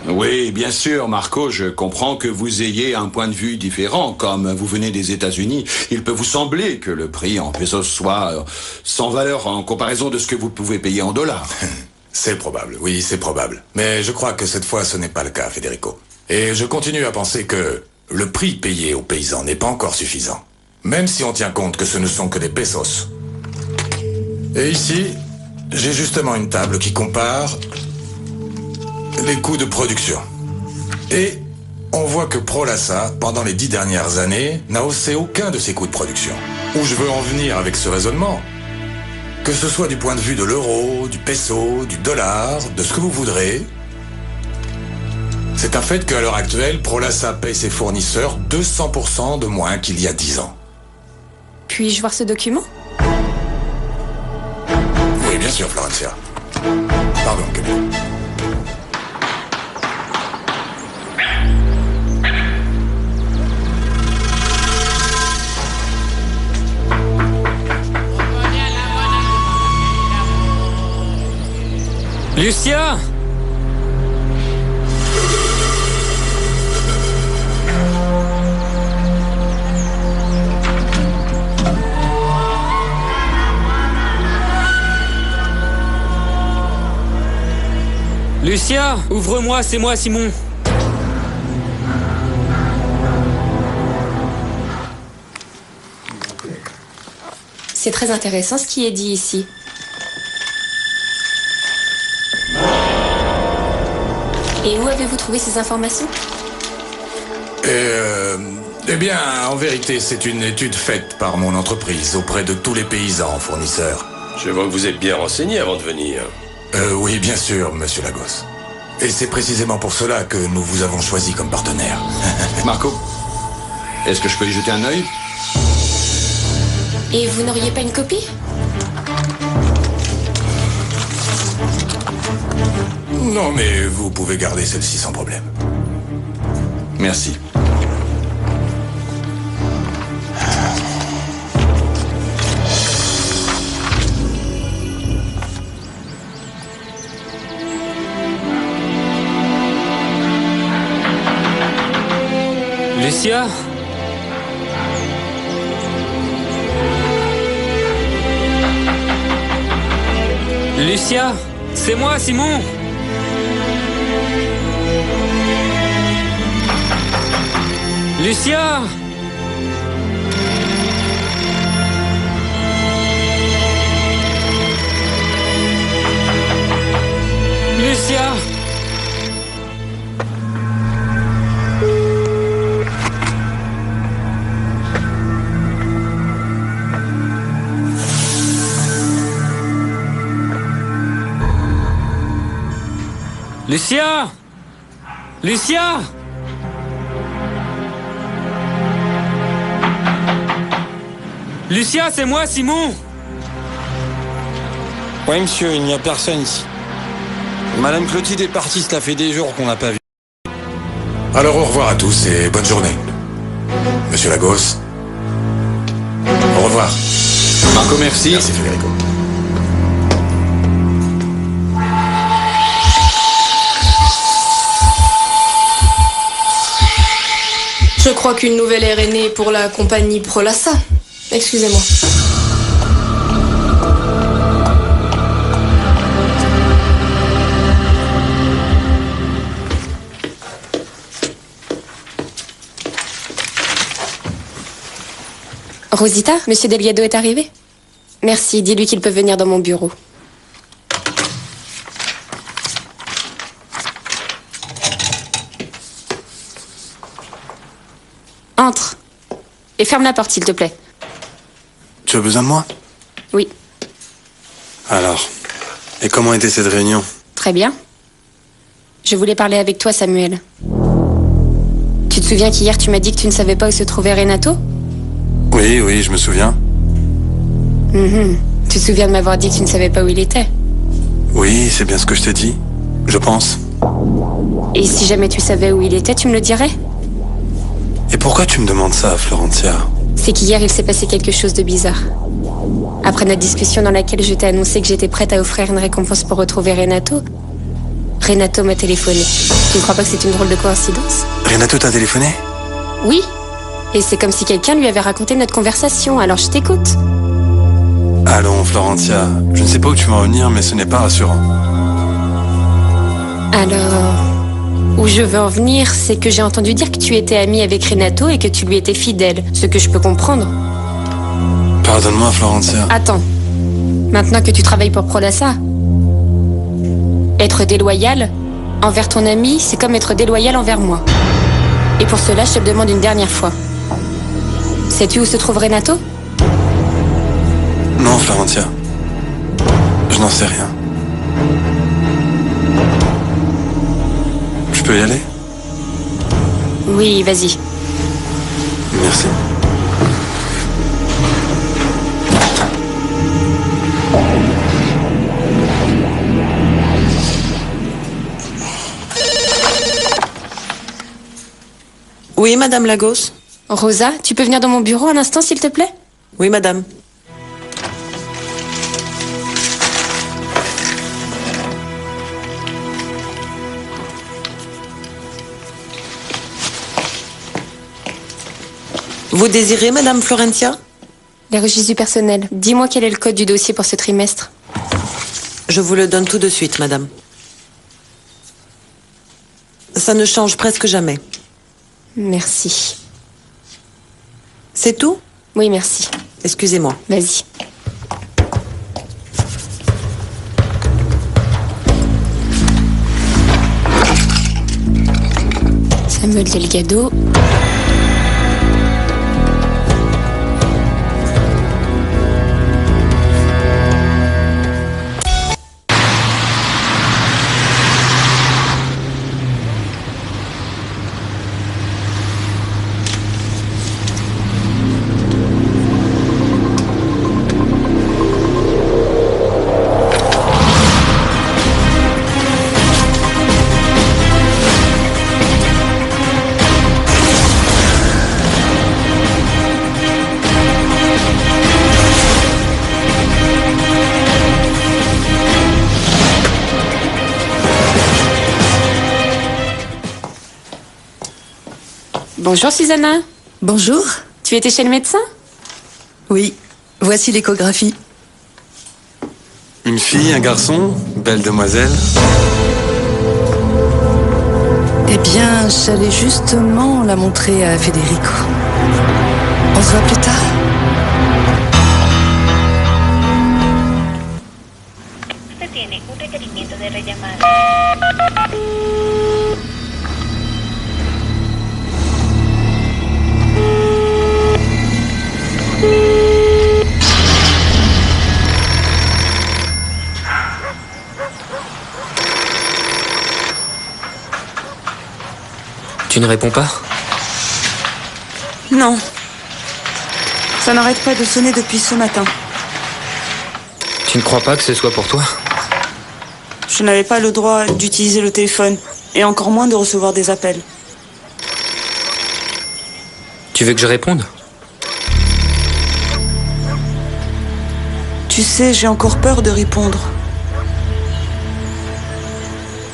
Oui, bien sûr, Marco, je comprends que vous ayez un point de vue différent. Comme vous venez des États-Unis, il peut vous sembler que le prix en pesos soit sans valeur en comparaison de ce que vous pouvez payer en dollars. C'est probable, oui, c'est probable. Mais je crois que cette fois, ce n'est pas le cas, Federico. Et je continue à penser que le prix payé aux paysans n'est pas encore suffisant. Même si on tient compte que ce ne sont que des pesos. Et ici, j'ai justement une table qui compare les coûts de production. Et on voit que Prolassa, pendant les 10 dernières années, n'a haussé aucun de ses coûts de production. Où je veux en venir avec ce raisonnement, que ce soit du point de vue de l'euro, du peso, du dollar, de ce que vous voudrez, c'est un fait qu'à l'heure actuelle, Prolassa paye ses fournisseurs 200% de moins qu'il y a 10 ans. Puis-je voir ce document? Oui, bien sûr, Florencia. Pardon, Camille. Lucia! Lucia, ouvre-moi, c'est moi, Simon. C'est très intéressant ce qui est dit ici. Et où avez-vous trouvé ces informations? Eh bien, en vérité, c'est une étude faite par mon entreprise auprès de tous les paysans fournisseurs. Je vois que vous êtes bien renseigné avant de venir. Oui, bien sûr, monsieur Lagos. Et c'est précisément pour cela que nous vous avons choisi comme partenaire. Marco, est-ce que je peux y jeter un œil? Et vous n'auriez pas une copie? Non, mais vous pouvez garder celle-ci sans problème. Merci. Lucia? Lucia? C'est moi, Simon! Lucia! Lucia! Lucia! Lucia! Lucia, c'est moi, Simon! Oui, monsieur, il n'y a personne ici. Madame Clotilde est partie, cela fait des jours qu'on n'a pas vu. Alors au revoir à tous et bonne journée. Monsieur Lagos. Au revoir. Marco, merci. Merci Federico. Je crois qu'une nouvelle ère est née pour la compagnie Prolassa. Excusez-moi. Rosita, Monsieur Delgado est arrivé? Merci, dis-lui qu'il peut venir dans mon bureau. Entre. Et ferme la porte, s'il te plaît. Tu as besoin de moi? Oui. Alors, et comment était cette réunion? Très bien. Je voulais parler avec toi, Samuel. Tu te souviens qu'hier, tu m'as dit que tu ne savais pas où se trouvait Renato? Oui, oui, je me souviens. Tu te souviens de m'avoir dit que tu ne savais pas où il était? Oui, c'est bien ce que je t'ai dit. Je pense. Et si jamais tu savais où il était, tu me le dirais? Et pourquoi tu me demandes ça, Florencia? C'est qu'hier, il s'est passé quelque chose de bizarre. Après notre discussion dans laquelle je t'ai annoncé que j'étais prête à offrir une récompense pour retrouver Renato, Renato m'a téléphoné. Tu ne crois pas que c'est une drôle de coïncidence? Renato t'a téléphoné? Oui. Et c'est comme si quelqu'un lui avait raconté notre conversation, alors je t'écoute. Allons, Florentia, je ne sais pas où tu vas en venir, mais ce n'est pas rassurant. Alors, où je veux en venir, c'est que j'ai entendu dire que tu étais amie avec Renato et que tu lui étais fidèle, ce que je peux comprendre. Pardonne-moi, Florentia. Attends, maintenant que tu travailles pour Prodassa, être déloyal envers ton ami, c'est comme être déloyal envers moi. Et pour cela, je te le demande une dernière fois. Sais-tu où se trouve Renato? Non, Florentia. Je n'en sais rien. Je peux y aller? Oui, vas-y. Merci. Oui, Madame Lagos. Rosa, tu peux venir dans mon bureau un instant, s'il te plaît? Oui, Madame. Vous désirez, Madame Florentia? Les registres du personnel. Dis-moi quel est le code du dossier pour ce trimestre. Je vous le donne tout de suite, Madame. Ça ne change presque jamais. Merci. C'est tout? Oui, merci. Excusez-moi. Vas-y. Samuel Delgado. Bonjour Susanna. Bonjour. Tu étais chez le médecin? Oui, voici l'échographie. Une fille, un garçon, belle demoiselle. Eh bien, j'allais justement la montrer à Federico. On se voit plus tard? Usted tiene un requerimiento de rellamada. Tu ne réponds pas? Non. Ça n'arrête pas de sonner depuis ce matin. Tu ne crois pas que ce soit pour toi? Je n'avais pas le droit d'utiliser le téléphone, et encore moins de recevoir des appels. Tu veux que je réponde? Tu sais, j'ai encore peur de répondre.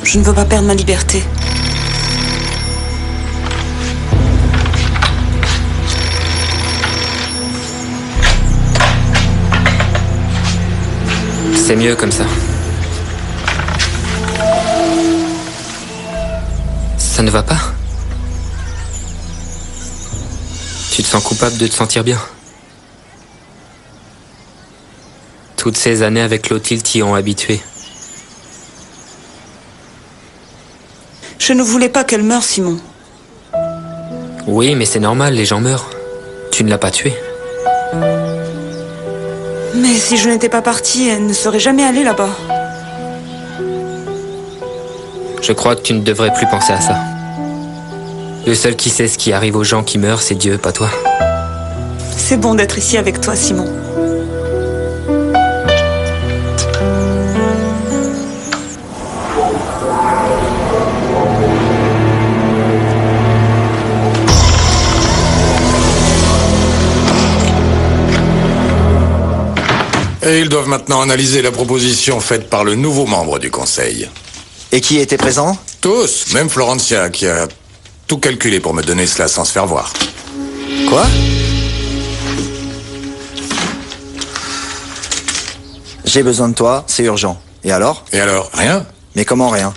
Je ne veux pas perdre ma liberté. C'est mieux comme ça. Ça ne va pas? Tu te sens coupable de te sentir bien? Toutes ces années avec Clotilde t'y ont habitué. Je ne voulais pas qu'elle meure, Simon. Oui, mais c'est normal, les gens meurent. Tu ne l'as pas tuée. Mais si je n'étais pas partie, elle ne serait jamais allée là-bas. Je crois que tu ne devrais plus penser à ça. Le seul qui sait ce qui arrive aux gens qui meurent, c'est Dieu, pas toi. C'est bon d'être ici avec toi, Simon. Et ils doivent maintenant analyser la proposition faite par le nouveau membre du Conseil. Et qui était présent? Tous, même Florencia, qui a tout calculé pour me donner cela sans se faire voir. Quoi? J'ai besoin de toi, c'est urgent. Et alors? Et alors, rien? Mais comment rien?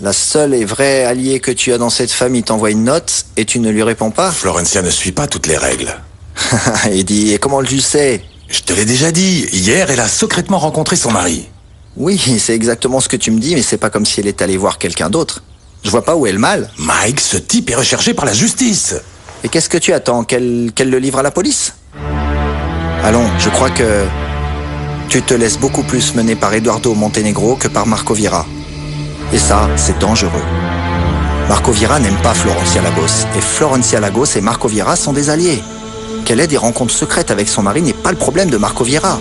La seule et vraie alliée que tu as dans cette famille t'envoie une note et tu ne lui réponds pas? Florencia ne suit pas toutes les règles. Eddie, et comment tu le sais? Je te l'ai déjà dit, hier, elle a secrètement rencontré son mari. Oui, c'est exactement ce que tu me dis, mais c'est pas comme si elle est allée voir quelqu'un d'autre. Je vois pas où est le mal. Mike, ce type est recherché par la justice. Et qu'est-ce que tu attends? Qu'elle le livre à la police? Allons, je crois que tu te laisses beaucoup plus mener par Eduardo Montenegro que par Marco Vieira. Et ça, c'est dangereux. Marco Vieira n'aime pas Florencia Lagos. Et Florencia Lagos et Marco Vieira sont des alliés. Qu'elle ait des rencontres secrètes avec son mari n'est pas le problème de Marco Vieira.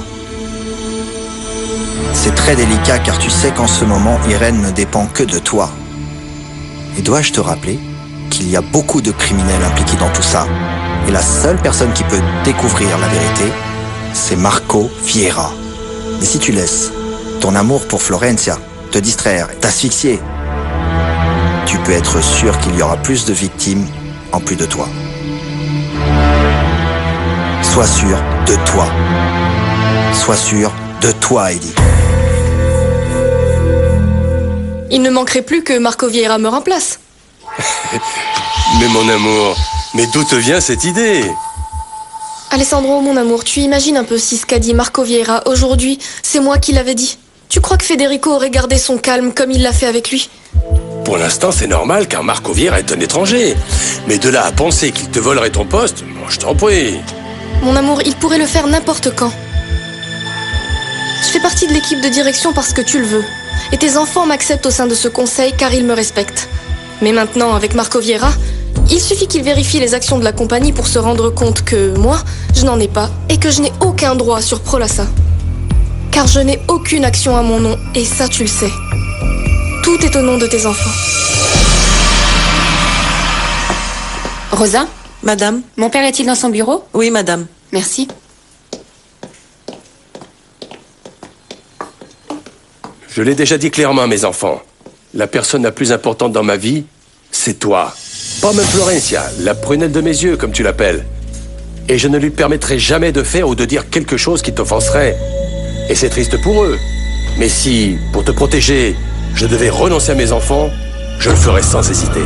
C'est très délicat car tu sais qu'en ce moment, Irène ne dépend que de toi. Et dois-je te rappeler qu'il y a beaucoup de criminels impliqués dans tout ça. Et la seule personne qui peut découvrir la vérité, c'est Marco Vieira. Mais si tu laisses ton amour pour Florencia te distraire, t'asphyxier, tu peux être sûr qu'il y aura plus de victimes en plus de toi. Sois sûr de toi. Sois sûr de toi, Eddie. Il ne manquerait plus que Marco Vieira me remplace. Mais mon amour, mais d'où te vient cette idée? Alessandro, mon amour, tu imagines un peu si ce qu'a dit Marco Vieira aujourd'hui, c'est moi qui l'avais dit. Tu crois que Federico aurait gardé son calme comme il l'a fait avec lui? Pour l'instant, c'est normal car Marco Vieira est un étranger. Mais de là à penser qu'il te volerait ton poste, moi je t'en prie. Mon amour, il pourrait le faire n'importe quand. Je fais partie de l'équipe de direction parce que tu le veux. Et tes enfants m'acceptent au sein de ce conseil car ils me respectent. Mais maintenant, avec Marco Vieira, il suffit qu'il vérifie les actions de la compagnie pour se rendre compte que moi, je n'en ai pas et que je n'ai aucun droit sur Prolassa. Car je n'ai aucune action à mon nom et ça tu le sais. Tout est au nom de tes enfants. Rosa? Madame? Mon père est-il dans son bureau? Oui, madame. Merci. Je l'ai déjà dit clairement à mes enfants. La personne la plus importante dans ma vie, c'est toi. Pas même Florencia, la prunelle de mes yeux, comme tu l'appelles. Et je ne lui permettrai jamais de faire ou de dire quelque chose qui t'offenserait. Et c'est triste pour eux. Mais si, pour te protéger, je devais renoncer à mes enfants, je le ferais sans hésiter.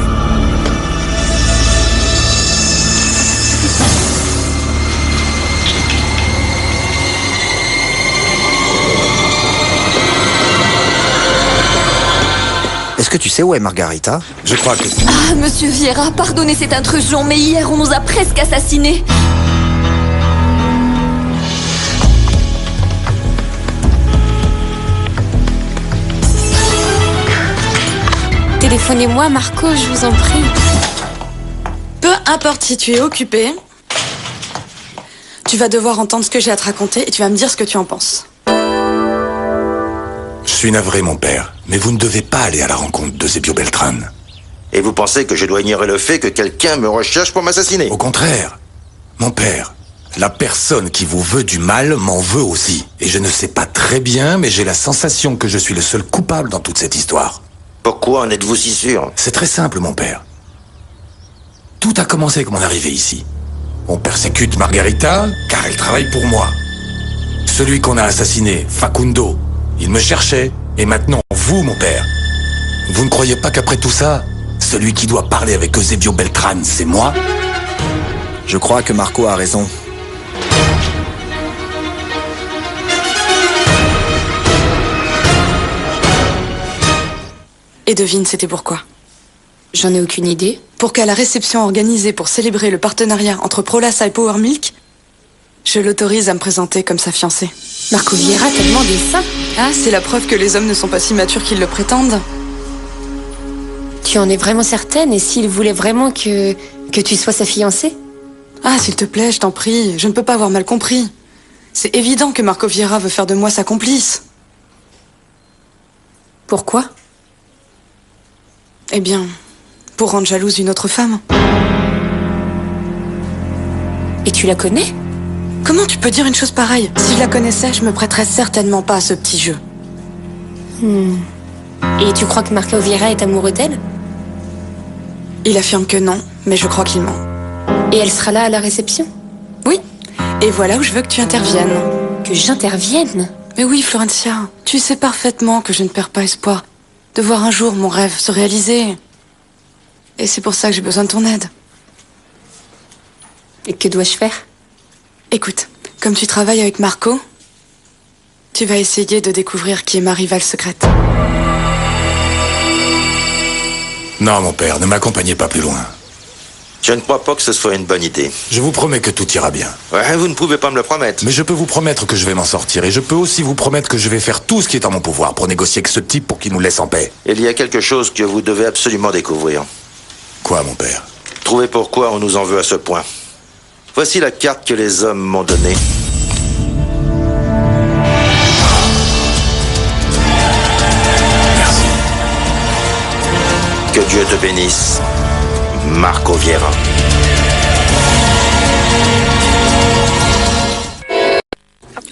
Est-ce que tu sais où est Margarita? Je crois que... Ah, monsieur Vieira, pardonnez cette intrusion, mais hier on nous a presque assassinés. Téléphonez-moi, Marco, je vous en prie. Peu importe si tu es occupé, tu vas devoir entendre ce que j'ai à te raconter et tu vas me dire ce que tu en penses. Je suis navré, mon père, mais vous ne devez pas aller à la rencontre d'Eusebio Beltran. Et vous pensez que je dois ignorer le fait que quelqu'un me recherche pour m'assassiner? Au contraire. Mon père, la personne qui vous veut du mal m'en veut aussi. Et je ne sais pas très bien, mais j'ai la sensation que je suis le seul coupable dans toute cette histoire. Pourquoi en êtes-vous si sûr? C'est très simple, mon père. Tout a commencé avec mon arrivée ici. On persécute Margarita, car elle travaille pour moi. Celui qu'on a assassiné, Facundo, il me cherchait. Et maintenant, vous, mon père. Vous ne croyez pas qu'après tout ça, celui qui doit parler avec Eusebio Beltran, c'est moi? Je crois que Marco a raison. Et devine, c'était pourquoi? J'en ai aucune idée. Pour qu'à la réception organisée pour célébrer le partenariat entre Prolassa et Power Milk, je l'autorise à me présenter comme sa fiancée. Marco Vieira t'a demandé ça? Ah, c'est la preuve que les hommes ne sont pas si matures qu'ils le prétendent. Tu en es vraiment certaine? Et s'il voulait vraiment que tu sois sa fiancée? Ah, s'il te plaît, je t'en prie, je ne peux pas avoir mal compris. C'est évident que Marco Vieira veut faire de moi sa complice. Pourquoi? Eh bien, pour rendre jalouse une autre femme. Et tu la connais? Comment tu peux dire une chose pareille? Si je la connaissais, je me prêterais certainement pas à ce petit jeu. Et tu crois que Marco Vieira est amoureux d'elle? Il affirme que non, mais je crois qu'il ment. Et elle sera là à la réception? Oui. Et voilà où je veux que tu interviennes. Que j'intervienne? Mais oui, Florencia, tu sais parfaitement que je ne perds pas espoir de voir un jour mon rêve se réaliser. Et c'est pour ça que j'ai besoin de ton aide. Et que dois-je faire? Écoute, comme tu travailles avec Marco, tu vas essayer de découvrir qui est ma rivale secrète. Non, mon père, ne m'accompagnez pas plus loin. Je ne crois pas que ce soit une bonne idée. Je vous promets que tout ira bien. Ouais, vous ne pouvez pas me le promettre. Mais je peux vous promettre que je vais m'en sortir. Et je peux aussi vous promettre que je vais faire tout ce qui est en mon pouvoir pour négocier avec ce type pour qu'il nous laisse en paix. Il y a quelque chose que vous devez absolument découvrir. Quoi, mon père? Trouvez pourquoi on nous en veut à ce point. Voici la carte que les hommes m'ont donnée. Merci. Que Dieu te bénisse. Marco Vieira.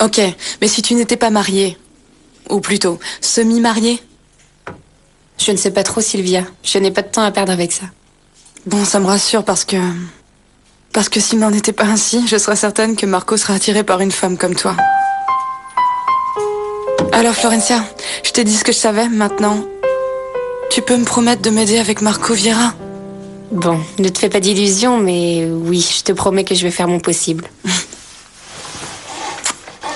Ok, mais si tu n'étais pas mariée, ou plutôt semi-mariée? Je ne sais pas trop, Sylvia. Je n'ai pas de temps à perdre avec ça. Bon, ça me rassure parce que s'il n'en était pas ainsi, je serais certaine que Marco serait attiré par une femme comme toi. Alors, Florencia, je t'ai dit ce que je savais, maintenant. Tu peux me promettre de m'aider avec Marco Vieira? Bon, ne te fais pas d'illusions, mais oui, je te promets que je vais faire mon possible.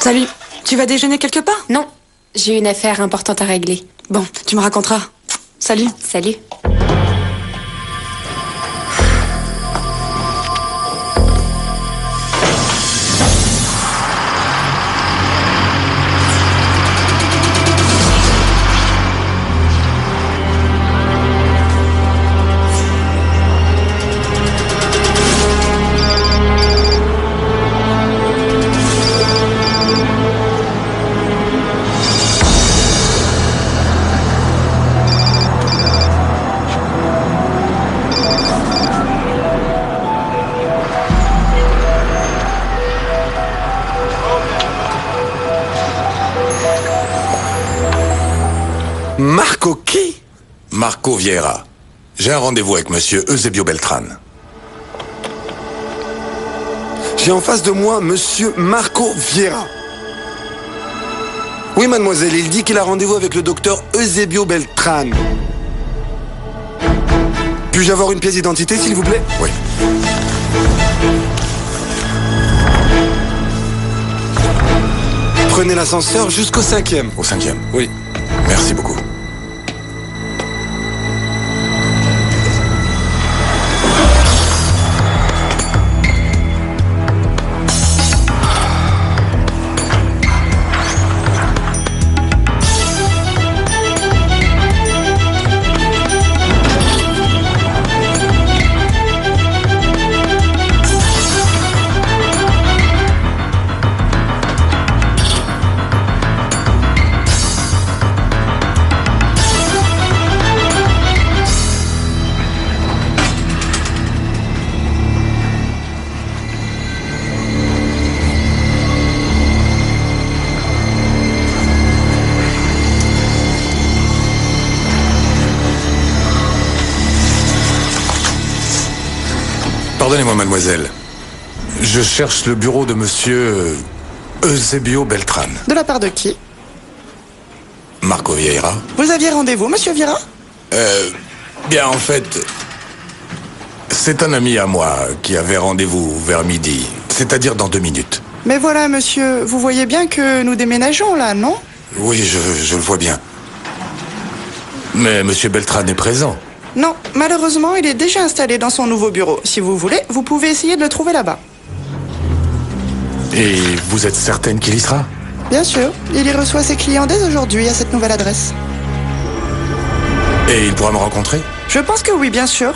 Salut, tu vas déjeuner quelque part? Non, j'ai une affaire importante à régler. Bon, tu me raconteras. Salut. Salut. Marco qui? Marco Vieira. J'ai un rendez-vous avec monsieur Eusebio Beltran. J'ai en face de moi monsieur Marco Vieira. Oui, mademoiselle, il dit qu'il a rendez-vous avec le docteur Eusebio Beltran. Puis-je avoir une pièce d'identité, s'il vous plaît? Oui. Prenez l'ascenseur jusqu'au 5e. Au 5e? Oui. Merci beaucoup. Pardonnez-moi, mademoiselle. Je cherche le bureau de monsieur Eusebio Beltran. De la part de qui? Marco Vieira. Vous aviez rendez-vous, monsieur Vieira? Bien, en fait, c'est un ami à moi qui avait rendez-vous vers midi, c'est-à-dire dans 2 minutes. Mais voilà, monsieur, vous voyez bien que nous déménageons là, non? Oui, je le vois bien. Mais monsieur Beltran est présent. Non, malheureusement, il est déjà installé dans son nouveau bureau. Si vous voulez, vous pouvez essayer de le trouver là-bas. Et vous êtes certaine qu'il y sera? Bien sûr, il y reçoit ses clients dès aujourd'hui à cette nouvelle adresse. Et il pourra me rencontrer? Je pense que oui, bien sûr.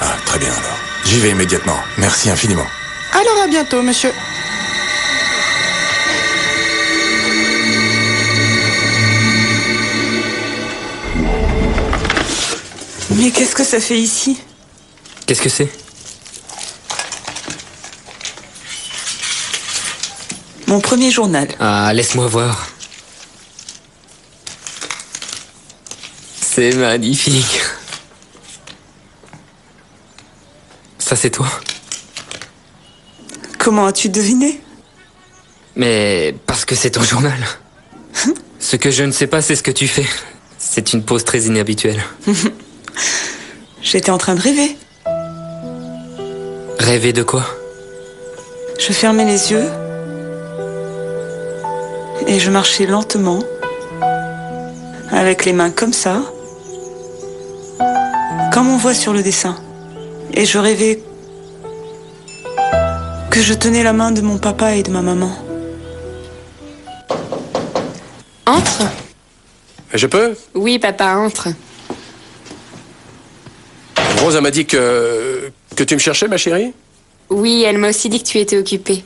Ah, très bien alors. J'y vais immédiatement. Merci infiniment. Alors à bientôt, monsieur. Mais qu'est-ce que ça fait ici? Qu'est-ce que c'est? Mon premier journal. Ah, laisse-moi voir. C'est magnifique. Ça, c'est toi. Comment as-tu deviné? Mais parce que c'est ton journal. Ce que je ne sais pas, c'est ce que tu fais. C'est une pose très inhabituelle. J'étais en train de rêver. Rêver de quoi? Je fermais les yeux et je marchais lentement, avec les mains comme ça, comme on voit sur le dessin. Et je rêvais que je tenais la main de mon papa et de ma maman. Entre. Je peux? Oui, papa, entre. Rose m'a dit que tu me cherchais, ma chérie? Oui, elle m'a aussi dit que tu étais occupée.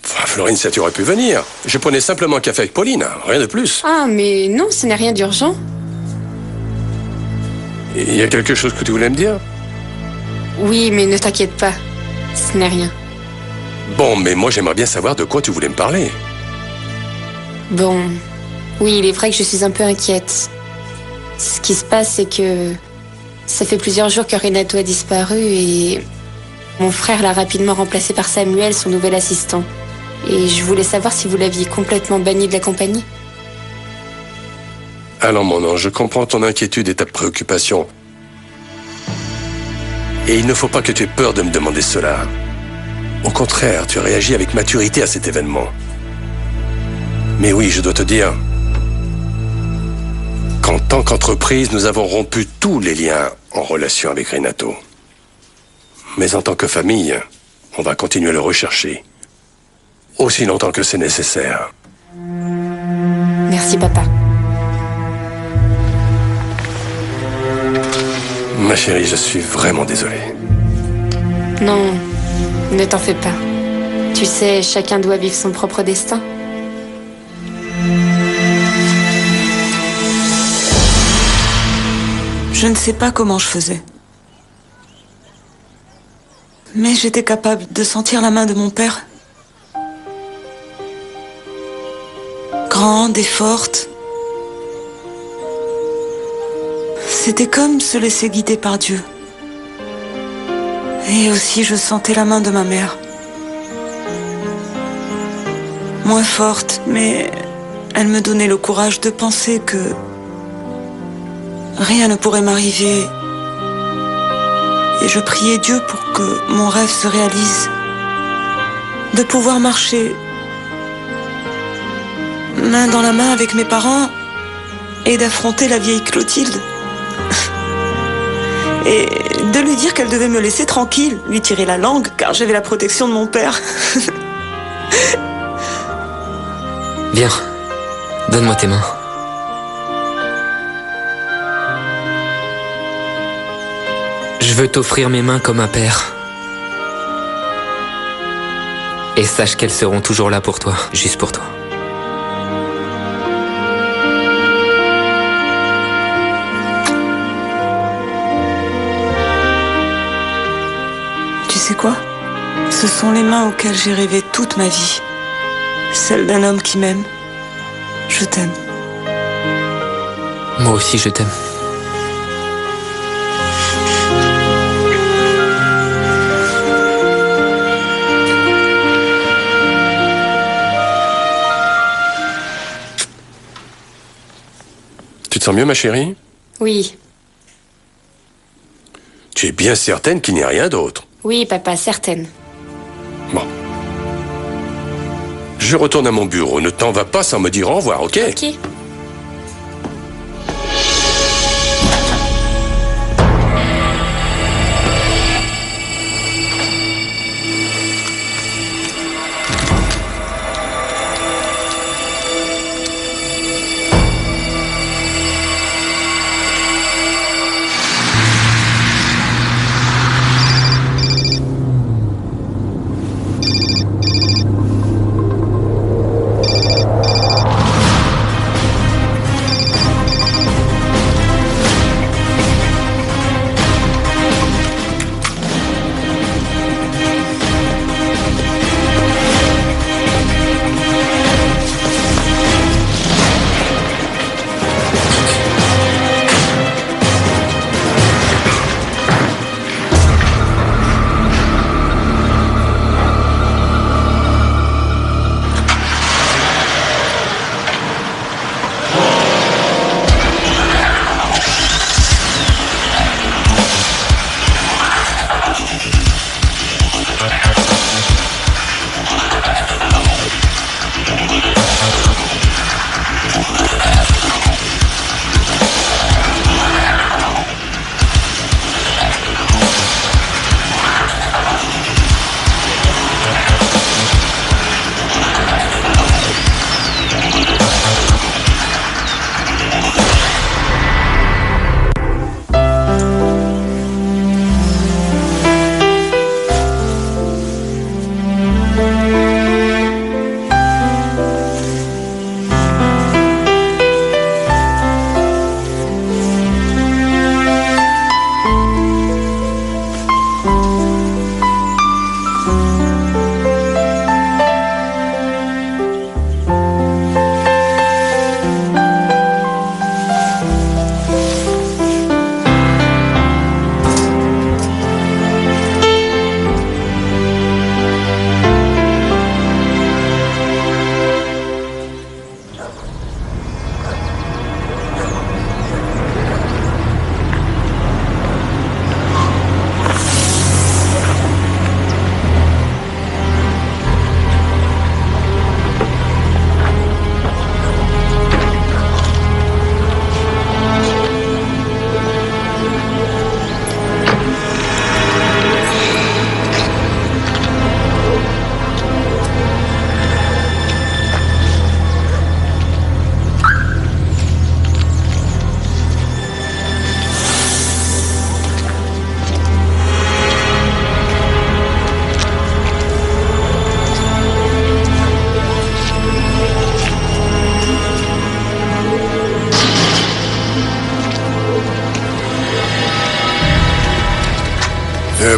Enfin, Florine, ça tu aurais pu venir. Je prenais simplement un café avec Pauline, rien de plus. Ah, mais non, ce n'est rien d'urgent. Il y a quelque chose que tu voulais me dire? Oui, mais ne t'inquiète pas. Ce n'est rien. Bon, mais moi j'aimerais bien savoir de quoi tu voulais me parler. Bon, oui, il est vrai que je suis un peu inquiète. Ce qui se passe, c'est que ça fait plusieurs jours que Renato a disparu et mon frère l'a rapidement remplacé par Samuel, son nouvel assistant. Et je voulais savoir si vous l'aviez complètement banni de la compagnie. Alors mon ange, je comprends ton inquiétude et ta préoccupation. Et il ne faut pas que tu aies peur de me demander cela. Au contraire, tu réagis avec maturité à cet événement. Mais oui, je dois te dire qu'en tant qu'entreprise, nous avons rompu tous les liens en relation avec Renato. Mais en tant que famille, on va continuer à le rechercher. Aussi longtemps que c'est nécessaire. Merci, papa. Ma chérie, je suis vraiment désolé. Non, ne t'en fais pas. Tu sais, chacun doit vivre son propre destin. Je ne sais pas comment je faisais. Mais j'étais capable de sentir la main de mon père. Grande et forte. C'était comme se laisser guider par Dieu. Et aussi je sentais la main de ma mère. Moins forte, mais elle me donnait le courage de penser que rien ne pourrait m'arriver. Et je priais Dieu pour que mon rêve se réalise. De pouvoir marcher main dans la main avec mes parents et d'affronter la vieille Clotilde. Et de lui dire qu'elle devait me laisser tranquille, lui tirer la langue, car j'avais la protection de mon père. Viens, donne-moi tes mains. Je veux t'offrir mes mains comme un père. Et sache qu'elles seront toujours là pour toi, juste pour toi. Tu sais quoi? Ce sont les mains auxquelles j'ai rêvé toute ma vie. Celles d'un homme qui m'aime. Je t'aime. Moi aussi, je t'aime. Tu te sens mieux, ma chérie? Oui. Tu es bien certaine qu'il n'y a rien d'autre? Oui, papa, certaine. Bon. Je retourne à mon bureau. Ne t'en vas pas sans me dire au revoir, ok? Ok.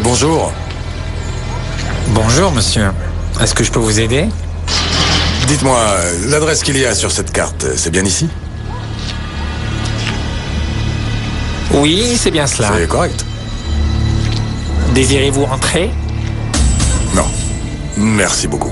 Bonjour. Bonjour, monsieur. Est-ce que je peux vous aider? Dites-moi, l'adresse qu'il y a sur cette carte, c'est bien ici? Oui, c'est bien cela. C'est correct. Désirez-vous entrer? Non. Merci beaucoup.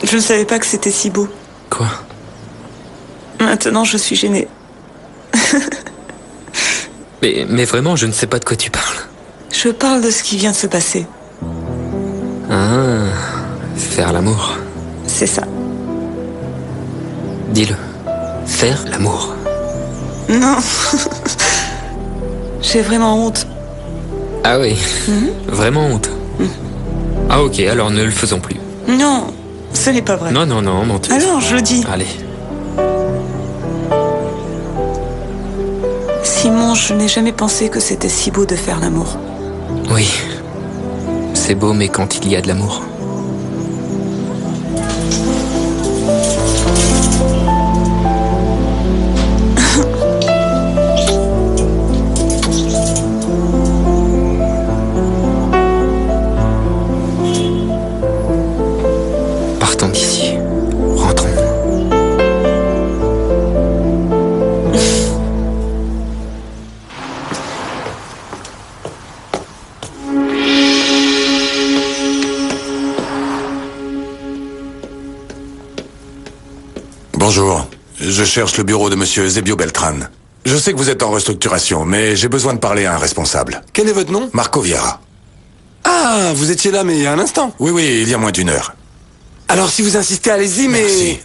Je ne savais pas que c'était si beau. Quoi? Maintenant, je suis gênée. mais vraiment, je ne sais pas de quoi tu parles. Je parle de ce qui vient de se passer. Ah, faire l'amour. C'est ça. Dis-le. Faire l'amour. Non. J'ai vraiment honte. Ah oui, vraiment honte. Ah ok, alors ne le faisons plus. Non, ce n'est pas vrai. Non, mentir. Alors, je le dis. Allez. Simon, je n'ai jamais pensé que c'était si beau de faire l'amour. Oui. C'est beau, mais quand il y a de l'amour. Partons d'ici. Rentrons. Bonjour. Je cherche le bureau de monsieur Zebio Beltran. Je sais que vous êtes en restructuration, mais j'ai besoin de parler à un responsable. Quel est votre nom? Marco Vieira. Ah, vous étiez là, mais il y a un instant. Oui, il y a moins d'une heure. Alors, si vous insistez, allez-y, mais... Merci.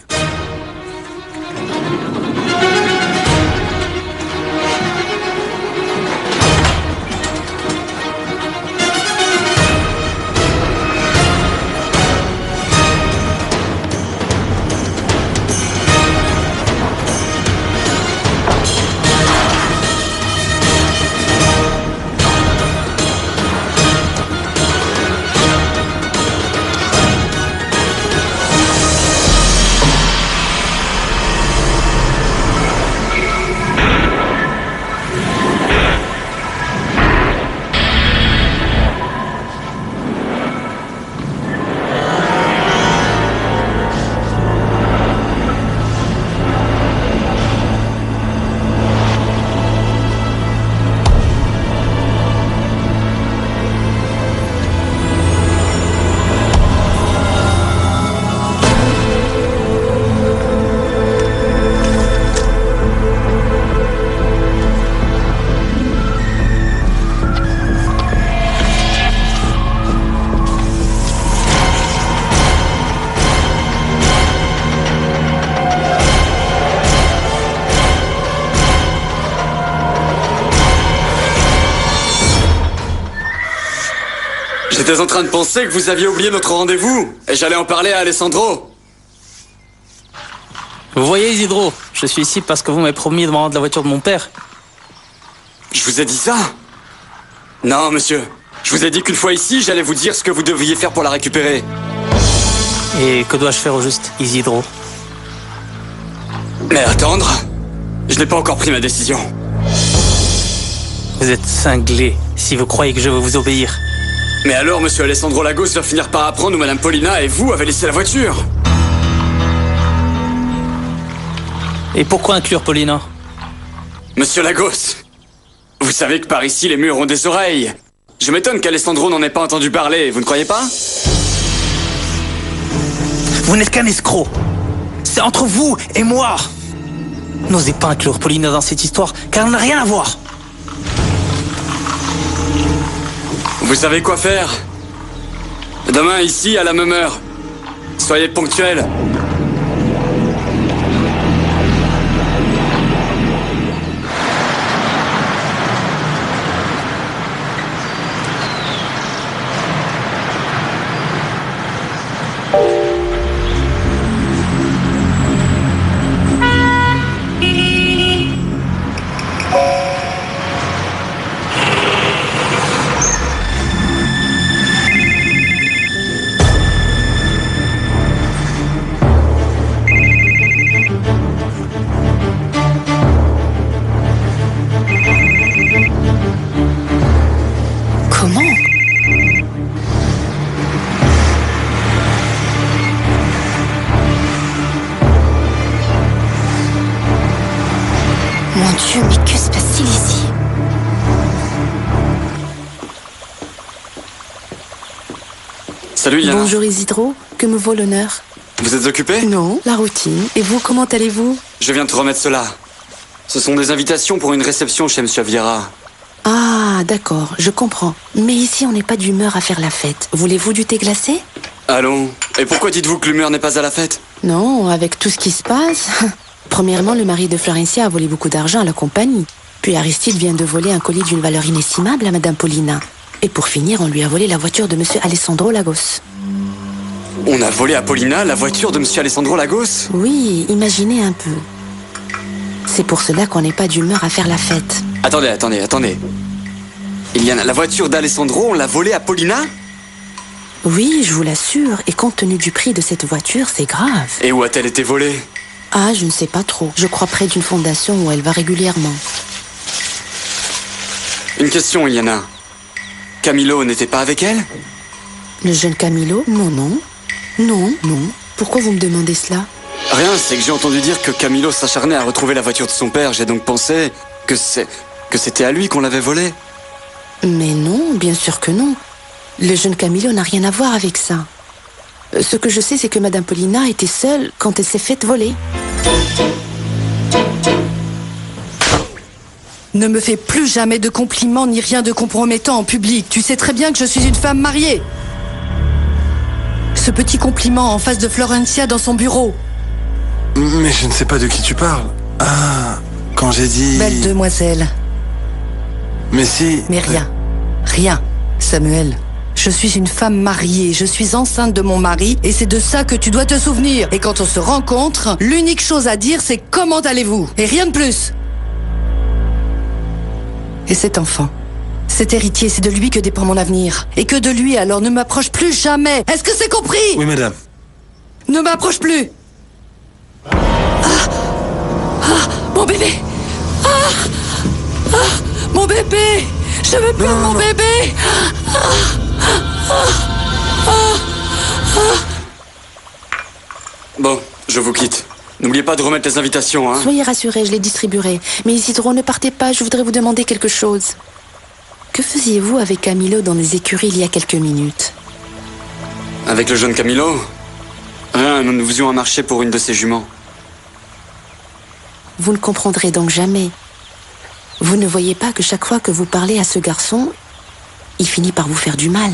J'étais en train de penser que vous aviez oublié notre rendez-vous, et j'allais en parler à Alessandro. Vous voyez, Isidro, je suis ici parce que vous m'avez promis de me rendre la voiture de mon père. Je vous ai dit ça? Non, monsieur. Je vous ai dit qu'une fois ici, j'allais vous dire ce que vous devriez faire pour la récupérer. Et que dois-je faire au juste, Isidro? Mais attendre? Je n'ai pas encore pris ma décision. Vous êtes cinglé si vous croyez que je vais vous obéir. Mais alors, monsieur Alessandro Lagos va finir par apprendre où madame Paulina et vous avez laissé la voiture. Et pourquoi inclure Paulina? Monsieur Lagos, vous savez que par ici, les murs ont des oreilles. Je m'étonne qu'Alessandro n'en ait pas entendu parler, vous ne croyez pas? Vous n'êtes qu'un escroc. C'est entre vous et moi. N'osez pas inclure Paulina dans cette histoire, car elle n'a rien à voir. Vous savez quoi faire? Demain, ici, à la même heure. Soyez ponctuels. Mon Dieu, mais que se passe-t-il ici? Salut Yana. Bonjour Isidro, que me vaut l'honneur? Vous êtes occupé? Non, la routine. Et vous, comment allez-vous? Je viens de te remettre cela. Ce sont des invitations pour une réception chez Monsieur Vieira. Ah, d'accord, je comprends. Mais ici, on n'est pas d'humeur à faire la fête. Voulez-vous du thé glacé? Allons. Et pourquoi dites-vous que l'humeur n'est pas à la fête? Non, avec tout ce qui se passe... Premièrement, le mari de Florencia a volé beaucoup d'argent à la compagnie. Puis Aristide vient de voler un colis d'une valeur inestimable à Madame Paulina. Et pour finir, on lui a volé la voiture de Monsieur Alessandro Lagos. On a volé à Paulina la voiture de Monsieur Alessandro Lagos? Oui, imaginez un peu. C'est pour cela qu'on n'est pas d'humeur à faire la fête. Attendez. Iliana, la voiture d'Alessandro, on l'a volée à Paulina? Oui, je vous l'assure. Et compte tenu du prix de cette voiture, c'est grave. Et où a-t-elle été volée? Ah, je ne sais pas trop. Je crois près d'une fondation où elle va régulièrement. Une question, Iliana. Camilo n'était pas avec elle? Le jeune Camilo? Non. Pourquoi vous me demandez cela? Rien, c'est que j'ai entendu dire que Camilo s'acharnait à retrouver la voiture de son père. J'ai donc pensé que c'était à lui qu'on l'avait volée. Mais non, bien sûr que non. Le jeune Camilo n'a rien à voir avec ça. Ce que je sais, c'est que Madame Paulina était seule quand elle s'est faite voler. Ne me fais plus jamais de compliments ni rien de compromettant en public. Tu sais très bien que je suis une femme mariée. Ce petit compliment en face de Florencia dans son bureau. Mais je ne sais pas de qui tu parles. Ah, quand j'ai dit... Belle demoiselle. Mais si... Mais rien. Samuel, je suis une femme mariée, je suis enceinte de mon mari et c'est de ça que tu dois te souvenir. Et quand on se rencontre, l'unique chose à dire c'est comment allez-vous? Et rien de plus. Et cet enfant, cet héritier, c'est de lui que dépend mon avenir. Et que de lui, alors ne m'approche plus jamais. Est-ce que c'est compris? Oui, madame. Ne m'approche plus. Mon bébé. Mon bébé. Je veux plus de mon bébé. Bon, je vous quitte. N'oubliez pas de remettre les invitations, hein. Soyez rassurés, je les distribuerai. Mais Isidro, ne partez pas, je voudrais vous demander quelque chose. Que faisiez-vous avec Camilo dans les écuries il y a quelques minutes? Avec le jeune Camilo? Rien, nous faisions un marché pour une de ses juments. Vous ne comprendrez donc jamais. Vous ne voyez pas que chaque fois que vous parlez à ce garçon, il finit par vous faire du mal.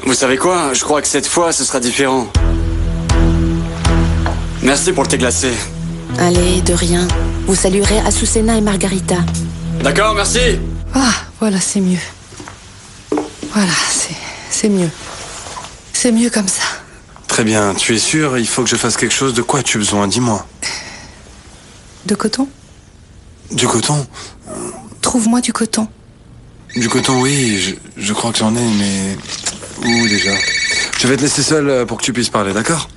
Vous savez quoi? Je crois que cette fois, ce sera différent. Merci pour le thé glacé. Allez, de rien. Vous saluerez Azucena et Margarita. D'accord, merci. Ah, voilà, c'est mieux. Voilà, c'est mieux. C'est mieux comme ça. Très bien, tu es sûr? Il faut que je fasse quelque chose. De quoi as-tu besoin? Dis-moi. De coton? Du coton? Trouve-moi du coton. Du coton, oui, je crois que j'en ai, mais... Où déjà? Je vais te laisser seul pour que tu puisses parler, d'accord?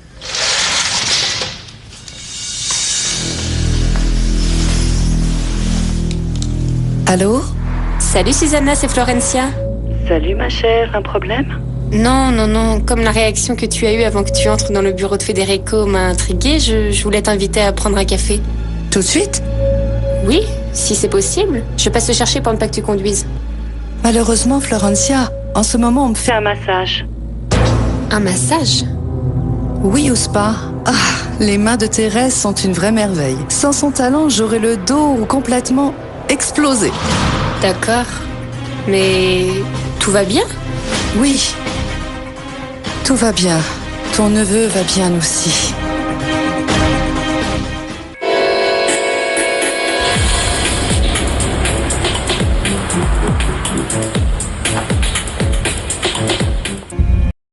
Allô? Salut Susanna, c'est Florencia. Salut ma chère, un problème? Non, comme la réaction que tu as eue avant que tu entres dans le bureau de Federico m'a intriguée, je voulais t'inviter à prendre un café. Tout de suite? Oui, si c'est possible. Je passe te chercher pour ne pas que tu conduises. Malheureusement, Florencia, en ce moment, on me fait un massage. Un massage? Oui, au spa. Ah, les mains de Thérèse sont une vraie merveille. Sans son talent, j'aurais le dos complètement explosé. D'accord. Mais tout va bien? Oui. Tout va bien. Ton neveu va bien aussi.